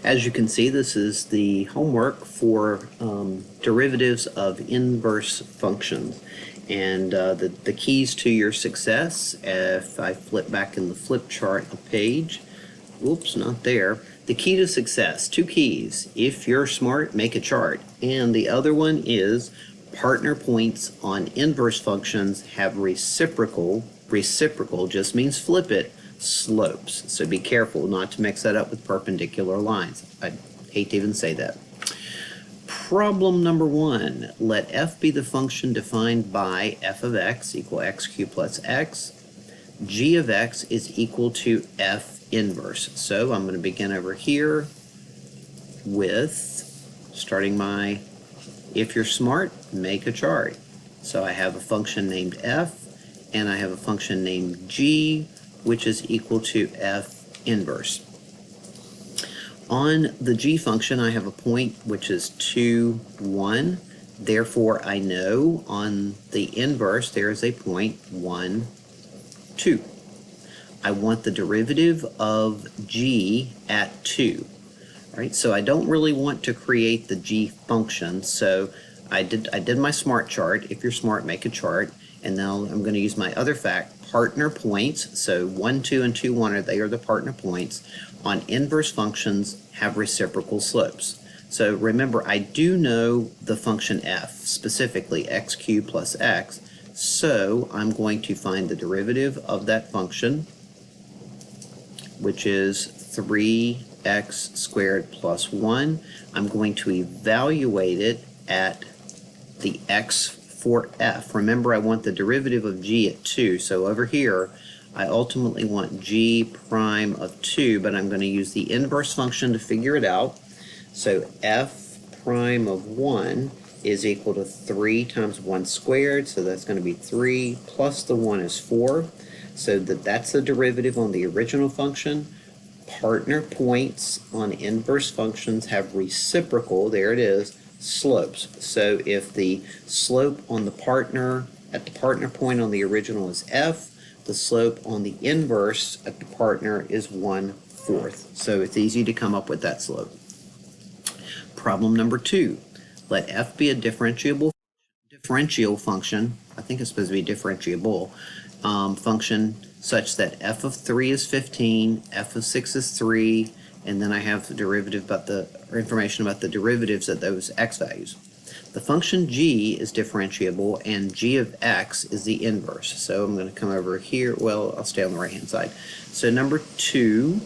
As you can see, this is the homework for derivatives of inverse functions. And the keys to your success, if I flip back in the flip chart a page, oops, not there. The key to success, two keys. If you're smart, make a chart. And the other one is partner points on inverse functions have reciprocal. Reciprocal just means flip it. Slopes. So be careful not to mix that up with perpendicular lines. I hate to even say that. Problem number one. Let f be the function defined by f of x equal x cubed plus x. G of x is equal to f inverse. So I'm going to begin over here with starting my, if you're smart, make a chart. So I have a function named f and I have a function named g, which is equal to f inverse. On the g function, I have a point which is 2, 1. Therefore, I know on the inverse there is a point 1, 2. I want the derivative of g at 2. Right? So I don't really want to create the g function. So I did my smart chart. If you're smart, make a chart. And now I'm going to use my other fact, partner points. So 1, 2, and 2, 1 they are the partner points on inverse functions have reciprocal slopes. So remember, I do know the function f, specifically x cubed plus x. So I'm going to find the derivative of that function, which is 3x squared plus 1. I'm going to evaluate it at the x for f. Remember, I want the derivative of g at 2. So over here, I ultimately want g prime of 2, but I'm going to use the inverse function to figure it out. So f prime of 1 is equal to 3 times 1 squared. So that's going to be 3 plus the 1 is 4. So that's the derivative on the original function. Partner points on inverse functions have reciprocal, there it is, slopes. So if the slope on the partner at the partner point on the original is f, the slope on the inverse at the partner is 1/4. So it's easy to come up with that slope. Problem number 2. Let f be a differential function. I think it's supposed to be differentiable function such that f of 3 is 15, f of 6 is 3, and then I have the derivative about information about the derivatives at those x values. The function g is differentiable and g of x is the inverse. So I'm going to come over here. Well, I'll stay on the right hand side. So number 2,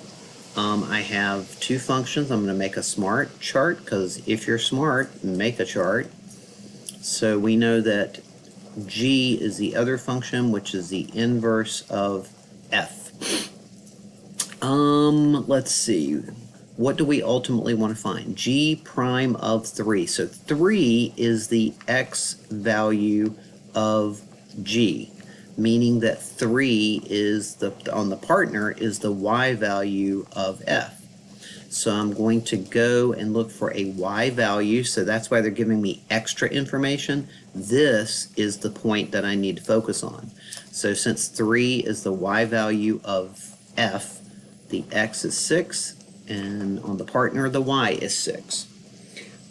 I have two functions. I'm going to make a smart chart because if you're smart, make a chart. So we know that g is the other function, which is the inverse of f. Let's see. What do we ultimately want to find? G prime of 3. So 3 is the x value of g, meaning that 3 is on the partner is the y value of f. So I'm going to go and look for a y value. So that's why they're giving me extra information. This is the point that I need to focus on. So since 3 is the y value of f, the x is 6, and on the partner, the y is 6.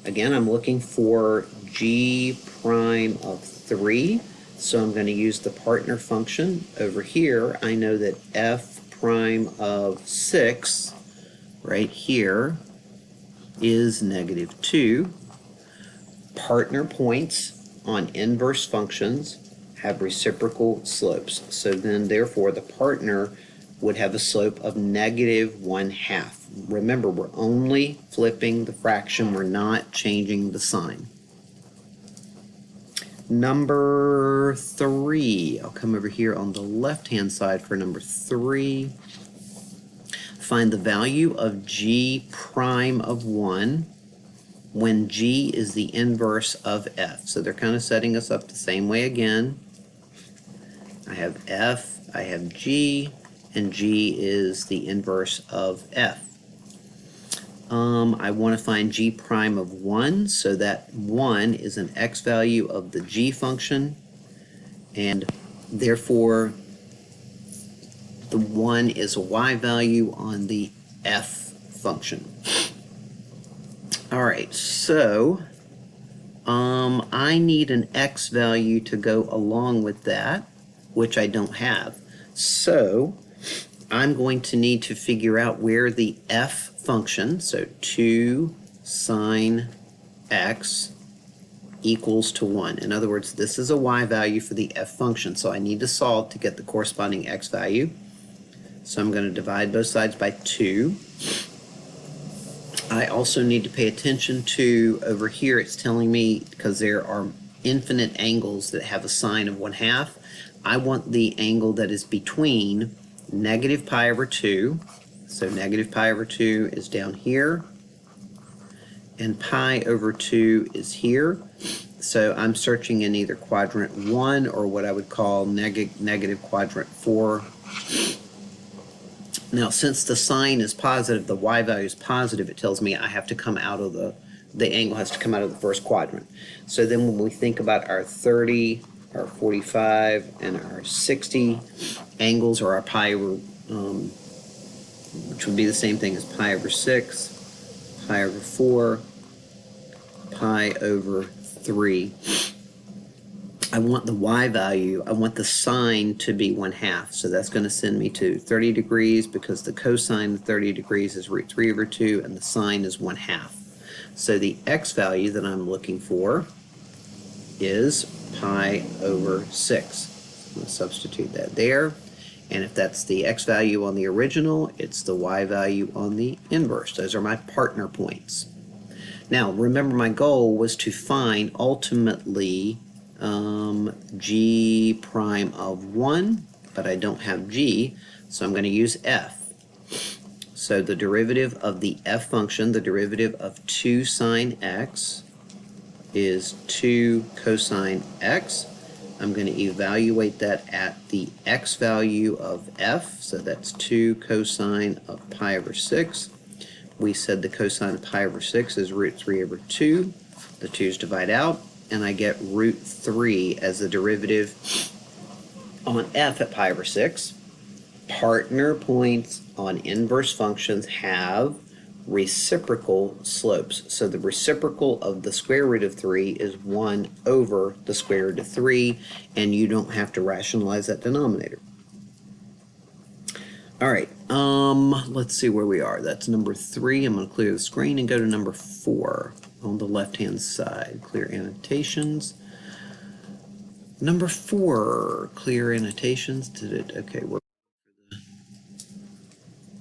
Again, I'm looking for g prime of 3. So I'm going to use the partner function. Over here, I know that f prime of 6 right here is -2. Partner points on inverse functions have reciprocal slopes. So then, therefore, the partner would have a slope of -1/2. Remember, we're only flipping the fraction. We're not changing the sign. Number 3. I'll come over here on the left-hand side for number 3. Find the value of g prime of 1 when g is the inverse of f. So they're kind of setting us up the same way again. I have f, I have g, and g is the inverse of f. I want to find g prime of 1, so that 1 is an x value of the g function, and therefore the 1 is a y value on the f function. All right, so I need an x value to go along with that, which I don't have. So I'm going to need to figure out where the f function, so 2 sine x equals to 1. In other words, this is a y value for the f function, so I need to solve to get the corresponding x value. So I'm going to divide both sides by 2. I also need to pay attention to, over here it's telling me, because there are infinite angles that have a sine of 1/2, I want the angle that is between negative pi over 2, so negative pi over 2 is down here, and pi over 2 is here. So I'm searching in either quadrant 1 or what I would call negative quadrant 4. Now, since the sign is positive, the y value is positive, it tells me I have to come out of the angle has to come out of the first quadrant. So then when we think about our 30, our 45, and our 60 angles, or our pi over, which would be the same thing as pi over 6, pi over 4, pi over 3, I want the y value, I want the sine to be 1/2. So that's going to send me to 30 degrees because the cosine of 30 degrees is root 3 over 2 and the sine is 1/2. So the x value that I'm looking for is pi over 6. I'm going to substitute that there. And if that's the x value on the original, it's the y value on the inverse. Those are my partner points. Now, remember my goal was to find ultimately g prime of 1, but I don't have g, so I'm going to use f. So the derivative of the f function, the derivative of 2 sine x, is 2 cosine x. I'm going to evaluate that at the x value of f, so that's 2 cosine of pi over 6. We said the cosine of pi over 6 is root 3 over 2. The 2's divide out, and I get root 3 as the derivative on f at pi over 6. Partner points on inverse functions have reciprocal slopes. So the reciprocal of the square root of 3 is 1 over the square root of 3, and you don't have to rationalize that denominator. All right, let's see where we are. That's number 3. I'm going to clear the screen and go to number 4 on the left-hand side. Clear annotations. Number 4, clear annotations. Did it? Okay, we're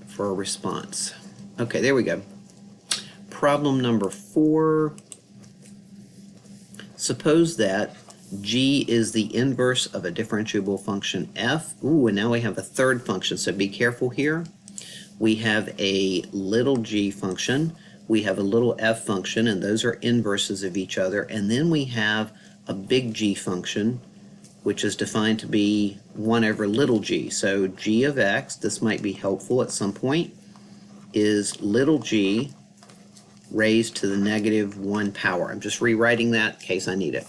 for a response. Okay, there we go. Problem number 4. Suppose that g is the inverse of a differentiable function f. Ooh, and now we have a third function, so be careful here. We have a little g function, we have a little f function, and those are inverses of each other, and then we have a big G function, which is defined to be 1 over little g. So g of x, this might be helpful at some point, is little g raised to the negative 1 power. I'm just rewriting that in case I need it.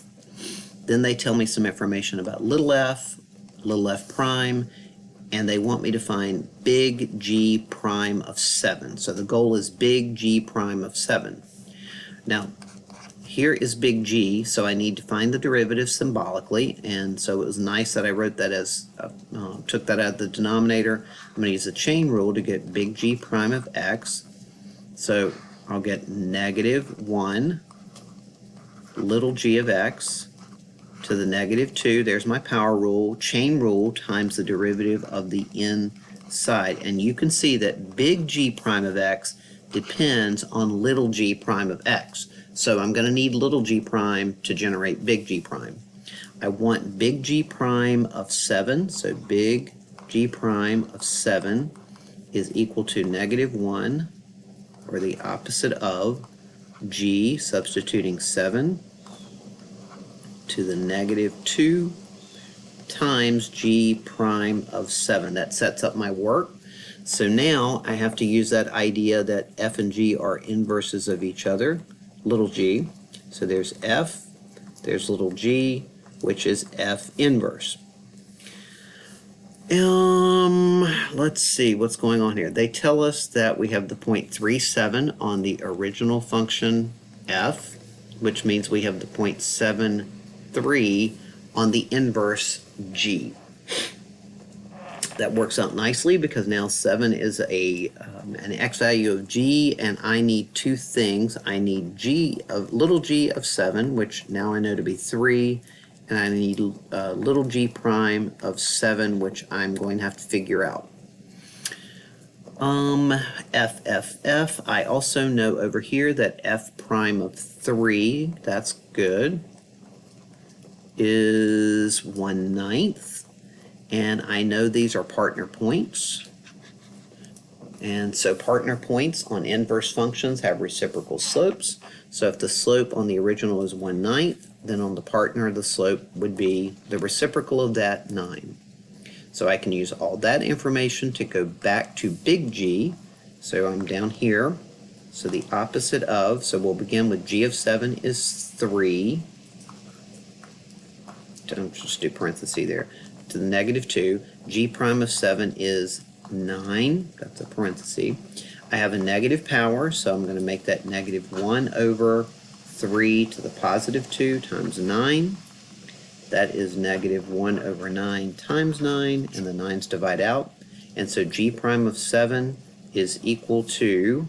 Then they tell me some information about little f prime, and they want me to find big G prime of 7. So the goal is big G prime of 7. Now, here is big G, so I need to find the derivative symbolically, and so it was nice that I wrote that as, took that out of the denominator. I'm going to use the chain rule to get big G prime of x. So I'll get negative 1 little g of x to the negative 2, there's my power rule, chain rule times the derivative of the inside. And you can see that big G prime of x depends on little g prime of x. So I'm going to need little g prime to generate big G prime. I want big G prime of 7, so big G prime of 7 is equal to negative 1, or the opposite of g, substituting 7, to the negative 2 times G prime of 7. That sets up my work. So now I have to use that idea that f and g are inverses of each other, little g. So there's f, there's little g, which is f inverse. Let's see what's going on here. They tell us that we have the point 0.37 on the original function f, which means we have the 0.73 on the inverse g. That works out nicely because now 7 is an x value of g, and I need two things. I need little g of 7, which now I know to be 3, and I need little g prime of 7, which I'm going to have to figure out. F. I also know over here that f prime of 3, that's good, is 1/9. And I know these are partner points. And so partner points on inverse functions have reciprocal slopes. So if the slope on the original is 1/9, then on the partner the slope would be the reciprocal of that, 9. So I can use all that information to go back to big G. So I'm down here. So the opposite of, so we'll begin with g of 7 is 3. Don't just do parentheses there. To the -2, g prime of 7 is 9, that's a parenthesis. I have a negative power, so I'm going to make that -1 over 3 to the +2 times 9. That is -1 over 9 times 9, and the 9's divide out. And so g prime of 7 is equal to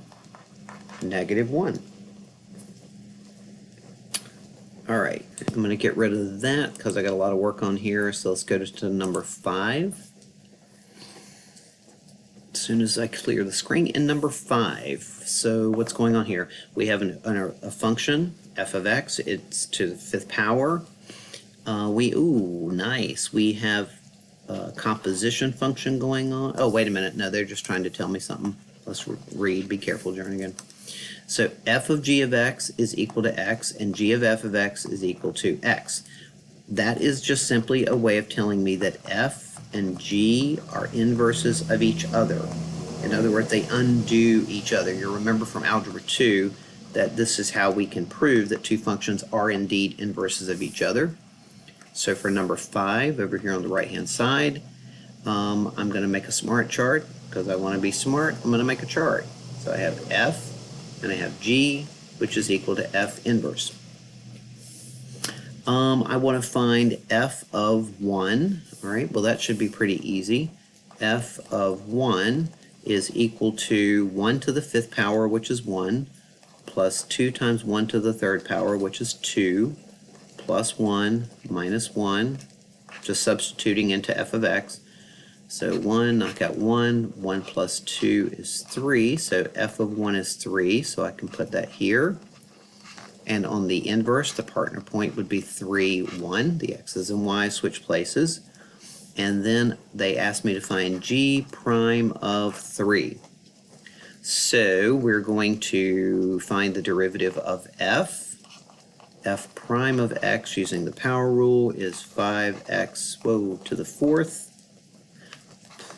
-1. All right, I'm going to get rid of that because I got a lot of work on here, so let's go to number 5. As soon as I clear the screen. In number 5, so what's going on here? We have a function, f of x, it's to the 5th power. Nice, we have a composition function going on. Oh, wait a minute, no, they're just trying to tell me something. Let's read, be careful, Jernigan. So f of g of x is equal to x, and g of f of x is equal to x. That is just simply a way of telling me that f and g are inverses of each other. In other words, they undo each other. You'll remember from Algebra 2 that this is how we can prove that two functions are indeed inverses of each other. So for number 5, over here on the right-hand side, I'm going to make a smart chart. Because I want to be smart, I'm going to make a chart. So I have f, and I have g, which is equal to f inverse. I want to find f of 1. All right, well that should be pretty easy. F of 1 is equal to 1 to the 5th power, which is 1, plus 2 times 1 to the 3rd power, which is 2, plus 1 minus 1, just substituting into f of x. So 1, knock out 1, 1 plus 2 is 3, so f of 1 is 3, so I can put that here. And on the inverse, the partner point would be 3, 1. The x's and y's switch places. And then they asked me to find g prime of 3. So we're going to find the derivative of f. F prime of x using the power rule is 5x to the 4th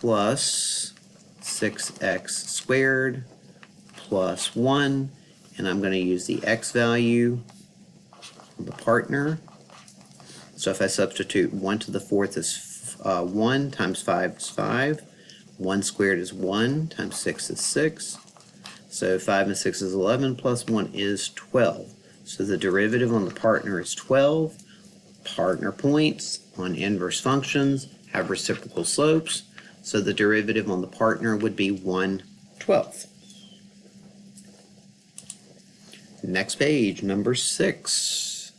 plus 6x squared plus 1, and I'm going to use the x value of the partner. So if I substitute 1 to the 4th is 1 times 5 is 5, 1 squared is 1 times 6 is 6, so 5 and 6 is 11 plus 1 is 12. So the derivative on the partner is 12. Partner points on inverse functions have reciprocal slopes, so the derivative on the partner would be 1/12. Next page, number 6.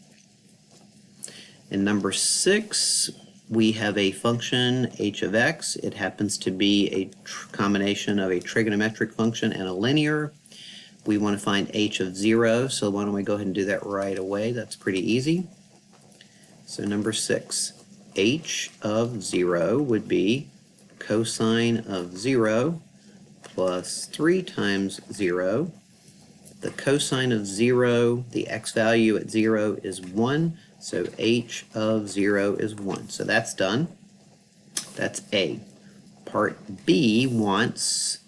In number 6, we have a function h of x. It happens to be a combination of a trigonometric function and a linear. We want to find h of 0, so why don't we go ahead and do that right away. That's pretty easy. So number 6, h of 0 would be cosine of 0 plus 3 times 0. The cosine of 0, the x value at 0 is 1, so h of 0 is 1. So that's done. That's A. Part B wants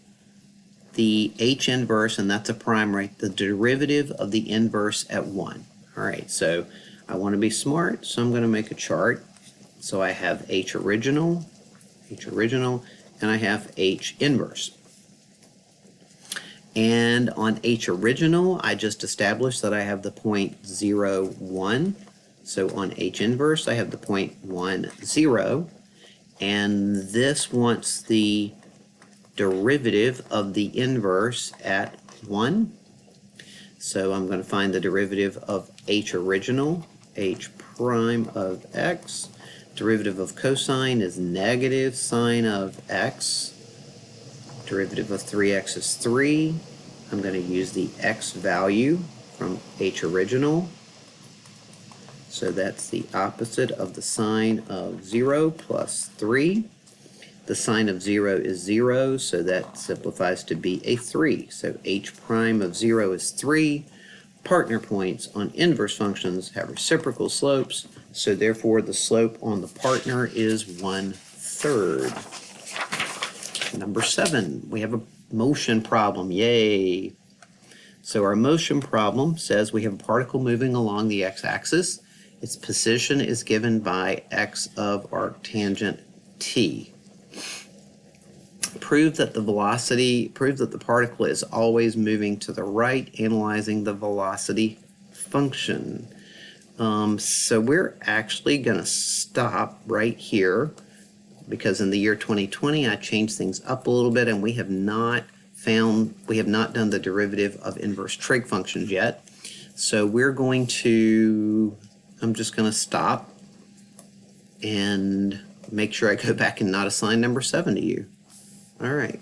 the h inverse, and that's a prime rate, the derivative of the inverse at 1. All right, so I want to be smart, so I'm going to make a chart. So I have h original, H original, and I have H inverse. And on H original, I just established that I have the point 0, 1. So on H inverse, I have the point 1, 0. And this wants the derivative of the inverse at 1. So I'm going to find the derivative of H original, H prime of x. Derivative of cosine is negative sine of x. Derivative of 3x is 3. I'm going to use the x value from H original. So that's the opposite of the sine of 0 plus 3. The sine of 0 is 0, so that simplifies to be a 3. So H prime of 0 is 3. Partner points on inverse functions have reciprocal slopes, so therefore the slope on the partner is 1/3. Number 7, we have a motion problem. Yay! So our motion problem says we have a particle moving along the x-axis. Its position is given by x of arctangent t. Prove that the particle is always moving to the right, analyzing the velocity function. So we're actually going to stop right here, because in the year 2020 I changed things up a little bit, and we have not done the derivative of inverse trig functions yet. So I'm just going to stop and make sure I go back and not assign number 7 to you. All right.